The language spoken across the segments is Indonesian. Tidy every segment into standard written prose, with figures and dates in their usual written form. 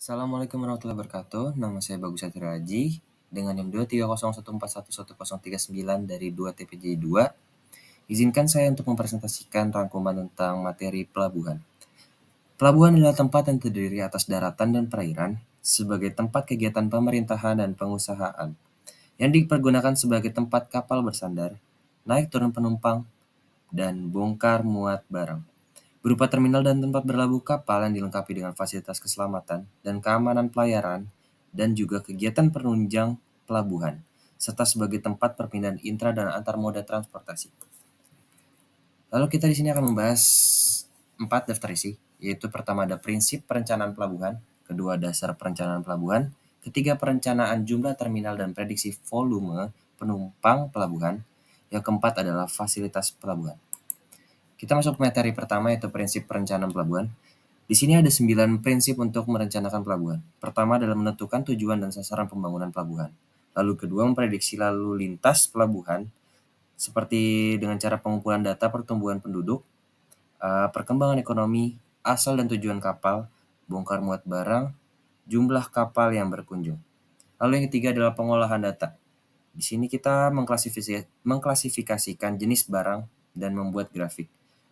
Assalamualaikum warahmatullahi wabarakatuh. Nama saya Bagus Satiraji dengan NIM 230141139 dari 2TPJ2. Izinkan saya untuk mempresentasikan rangkuman tentang materi pelabuhan. Pelabuhan adalah tempat yang terdiri atas daratan dan perairan sebagai tempat kegiatan pemerintahan dan pengusahaan yang dipergunakan sebagai tempat kapal bersandar, naik turun penumpang, dan bongkar muat barang. Berupa terminal dan tempat berlabuh kapal yang dilengkapi dengan fasilitas keselamatan dan keamanan pelayaran dan juga kegiatan penunjang pelabuhan, serta sebagai tempat perpindahan intra dan antar moda transportasi. Lalu kita di sini akan membahas 4 daftar isi, yaitu pertama ada prinsip perencanaan pelabuhan, kedua dasar perencanaan pelabuhan, ketiga perencanaan jumlah terminal dan prediksi volume penumpang pelabuhan, yang keempat adalah fasilitas pelabuhan. Kita masuk ke materi pertama yaitu prinsip perencanaan pelabuhan. Di sini ada 9 prinsip untuk merencanakan pelabuhan. Pertama adalah menentukan tujuan dan sasaran pembangunan pelabuhan. Lalu kedua memprediksi lalu lintas pelabuhan seperti dengan cara pengumpulan data pertumbuhan penduduk, perkembangan ekonomi, asal dan tujuan kapal, bongkar muat barang, jumlah kapal yang berkunjung. Lalu yang ketiga adalah pengolahan data. Di sini kita mengklasifikasikan jenis barang dan membuat grafik.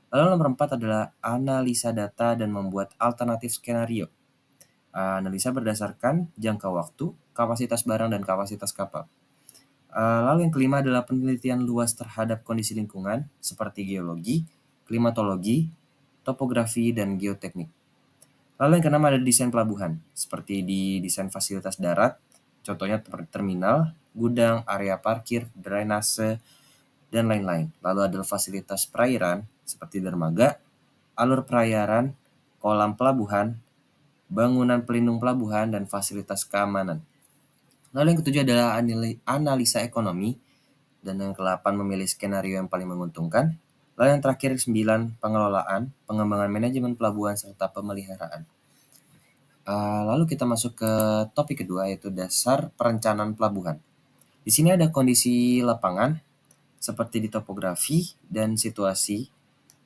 Lalu nomor 4 adalah analisa data dan membuat alternatif skenario. Analisa berdasarkan jangka waktu, kapasitas barang, dan kapasitas kapal. Lalu yang kelima adalah penelitian luas terhadap kondisi lingkungan seperti geologi, klimatologi, topografi, dan geoteknik. Lalu yang keenam ada desain pelabuhan, seperti di desain fasilitas darat, contohnya terminal, gudang, area parkir, drainase, dan lain-lain. Lalu ada fasilitas perairan, seperti dermaga, alur perairan, kolam pelabuhan, bangunan pelindung pelabuhan, dan fasilitas keamanan. Lalu yang ketujuh adalah analisa ekonomi, dan yang ke-8 memilih skenario yang paling menguntungkan. Lalu yang terakhir 9 pengelolaan, pengembangan manajemen pelabuhan, serta pemeliharaan. Lalu kita masuk ke topik kedua yaitu dasar perencanaan pelabuhan. Di sini ada kondisi lapangan seperti di topografi dan situasi,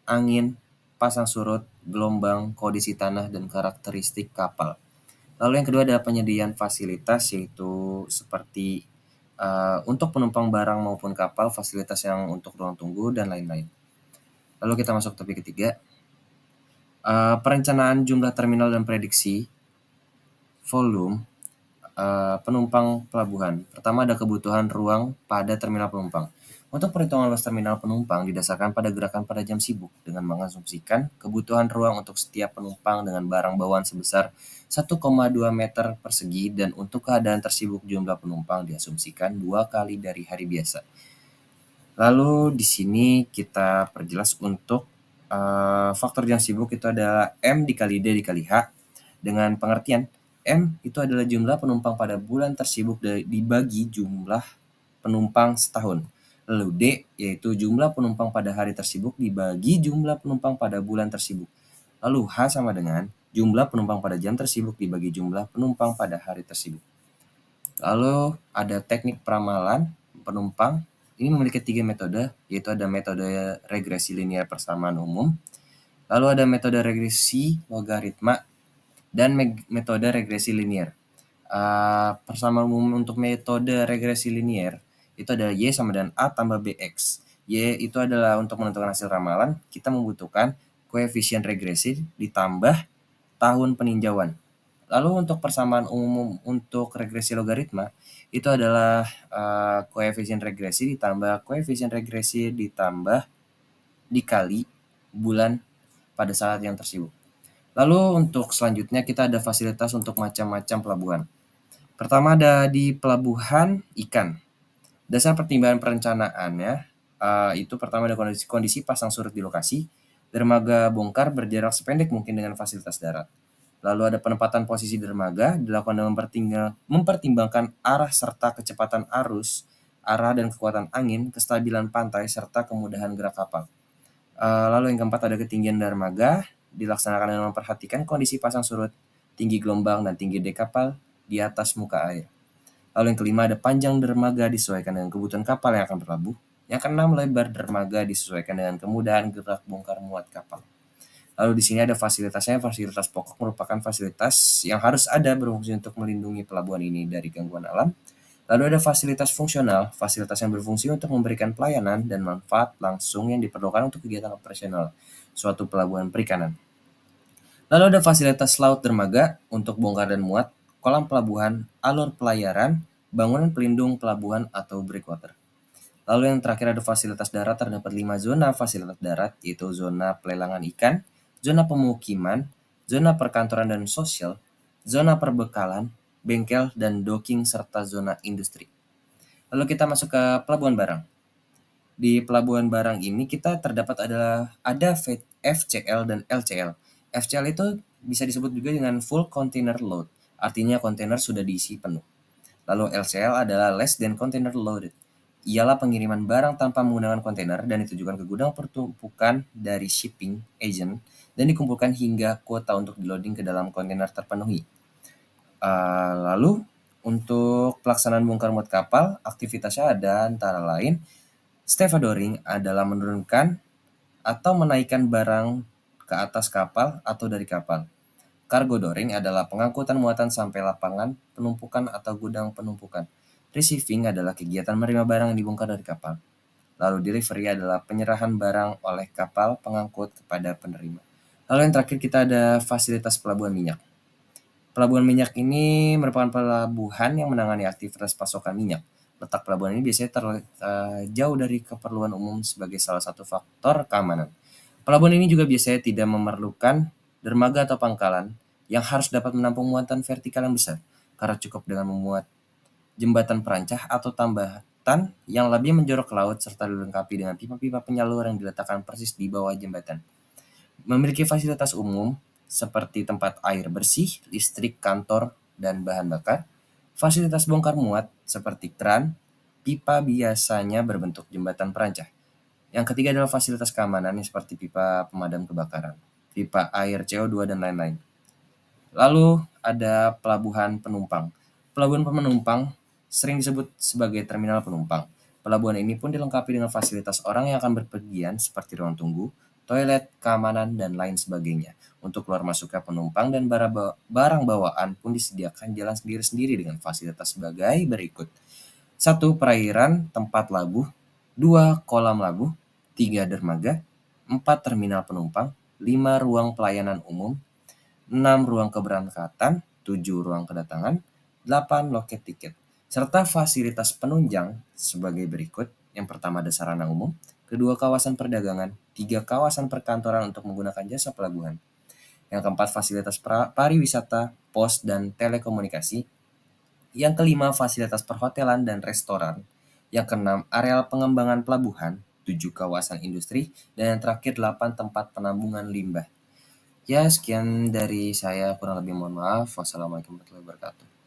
angin, pasang surut, gelombang, kondisi tanah, dan karakteristik kapal. Lalu yang kedua adalah penyediaan fasilitas yaitu seperti untuk penumpang barang maupun kapal, fasilitas yang untuk ruang tunggu, dan lain-lain. Lalu kita masuk topik ketiga, perencanaan jumlah terminal dan prediksi volume penumpang pelabuhan. Pertama ada kebutuhan ruang pada terminal penumpang. Untuk perhitungan luas terminal penumpang didasarkan pada gerakan pada jam sibuk dengan mengasumsikan kebutuhan ruang untuk setiap penumpang dengan barang bawaan sebesar 1,2 meter persegi dan untuk keadaan tersibuk jumlah penumpang diasumsikan 2 kali dari hari biasa. Lalu di sini kita perjelas untuk faktor jam sibuk itu adalah M dikali D dikali H dengan pengertian M itu adalah jumlah penumpang pada bulan tersibuk dibagi jumlah penumpang setahun. Lalu D yaitu jumlah penumpang pada hari tersibuk dibagi jumlah penumpang pada bulan tersibuk. Lalu H sama dengan jumlah penumpang pada jam tersibuk dibagi jumlah penumpang pada hari tersibuk. Lalu ada teknik peramalan penumpang. Ini memiliki 3 metode, yaitu ada metode regresi linear persamaan umum, lalu ada metode regresi logaritma, dan metode regresi linear. Persamaan umum untuk metode regresi linear itu adalah Y sama dengan A tambah BX. Y itu adalah untuk menentukan hasil ramalan, kita membutuhkan koefisien regresi ditambah tahun peninjauan. Lalu untuk persamaan umum untuk regresi logaritma itu adalah koefisien regresi ditambah koefisien regresi ditambah dikali bulan pada saat yang tersibuk. Lalu untuk selanjutnya kita ada fasilitas untuk macam-macam pelabuhan. Pertama ada di pelabuhan ikan. Dasar pertimbangan perencanaannya itu pertama ada kondisi pasang surut di lokasi, dermaga bongkar berjarak sependek mungkin dengan fasilitas darat. Lalu ada penempatan posisi dermaga dilakukan dengan mempertimbangkan arah serta kecepatan arus, arah dan kekuatan angin, kestabilan pantai, serta kemudahan gerak kapal. Lalu yang keempat ada ketinggian dermaga dilaksanakan dengan memperhatikan kondisi pasang surut, tinggi gelombang, dan tinggi dek kapal di atas muka air. Lalu yang kelima ada panjang dermaga disesuaikan dengan kebutuhan kapal yang akan berlabuh. Yang keenam lebar dermaga disesuaikan dengan kemudahan gerak bongkar muat kapal. Lalu di sini ada fasilitasnya, fasilitas pokok merupakan fasilitas yang harus ada berfungsi untuk melindungi pelabuhan ini dari gangguan alam. Lalu ada fasilitas fungsional, fasilitas yang berfungsi untuk memberikan pelayanan dan manfaat langsung yang diperlukan untuk kegiatan operasional suatu pelabuhan perikanan. Lalu ada fasilitas laut dermaga untuk bongkar dan muat, kolam pelabuhan, alur pelayaran, bangunan pelindung pelabuhan atau breakwater. Lalu yang terakhir ada fasilitas darat, terdapat 5 zona fasilitas darat, yaitu zona pelelangan ikan, zona pemukiman, zona perkantoran dan sosial, zona perbekalan, bengkel dan docking, serta zona industri. Lalu kita masuk ke pelabuhan barang. Di pelabuhan barang ini kita terdapat ada FCL dan LCL. FCL itu bisa disebut juga dengan full container load, artinya kontainer sudah diisi penuh. Lalu LCL adalah less than container loaded. Ialah pengiriman barang tanpa menggunakan kontainer dan ditujukan ke gudang pertumpukan dari shipping agent dan dikumpulkan hingga kuota untuk di-loading ke dalam kontainer terpenuhi. Lalu untuk pelaksanaan bongkar muat kapal, aktivitasnya ada antara lain stevedoring adalah menurunkan atau menaikkan barang ke atas kapal atau dari kapal. Cargo dooring adalah pengangkutan muatan sampai lapangan penumpukan atau gudang penumpukan. Receiving adalah kegiatan menerima barang yang dibongkar dari kapal. Lalu delivery adalah penyerahan barang oleh kapal pengangkut kepada penerima. Lalu yang terakhir kita ada fasilitas pelabuhan minyak. Pelabuhan minyak ini merupakan pelabuhan yang menangani aktivitas pasokan minyak. Letak pelabuhan ini biasanya jauh dari keperluan umum sebagai salah satu faktor keamanan. Pelabuhan ini juga biasanya tidak memerlukan dermaga atau pangkalan yang harus dapat menampung muatan vertikal yang besar, karena cukup dengan memuat jembatan perancah atau tambatan yang lebih menjorok ke laut serta dilengkapi dengan pipa-pipa penyalur yang diletakkan persis di bawah jembatan. Memiliki fasilitas umum seperti tempat air bersih, listrik, kantor, dan bahan bakar. Fasilitas bongkar muat seperti kran, pipa biasanya berbentuk jembatan perancah. Yang ketiga adalah fasilitas keamanan seperti pipa pemadam kebakaran, pipa air CO2, dan lain-lain. Lalu ada pelabuhan penumpang. Pelabuhan penumpang sering disebut sebagai terminal penumpang. Pelabuhan ini pun dilengkapi dengan fasilitas orang yang akan berpergian seperti ruang tunggu, toilet, keamanan, dan lain sebagainya. Untuk keluar masuknya penumpang dan barang bawaan pun disediakan jalan sendiri-sendiri dengan fasilitas sebagai berikut. 1. Perairan tempat labuh. 2. Kolam labuh. 3. Dermaga. 4. Terminal penumpang. 5. Ruang pelayanan umum. 6. Ruang keberangkatan. 7. Ruang kedatangan. 8. Loket tiket. Serta fasilitas penunjang sebagai berikut. Yang pertama ada sarana umum. Kedua, kawasan perdagangan. 3. Kawasan perkantoran untuk menggunakan jasa pelabuhan. Yang keempat, fasilitas pariwisata, pos, dan telekomunikasi. Yang kelima, fasilitas perhotelan dan restoran. Yang keenam, areal pengembangan pelabuhan. 7. Kawasan industri. Dan yang terakhir 8. Tempat penampungan limbah. Ya, sekian dari saya, kurang lebih mohon maaf. Wassalamualaikum warahmatullahi wabarakatuh.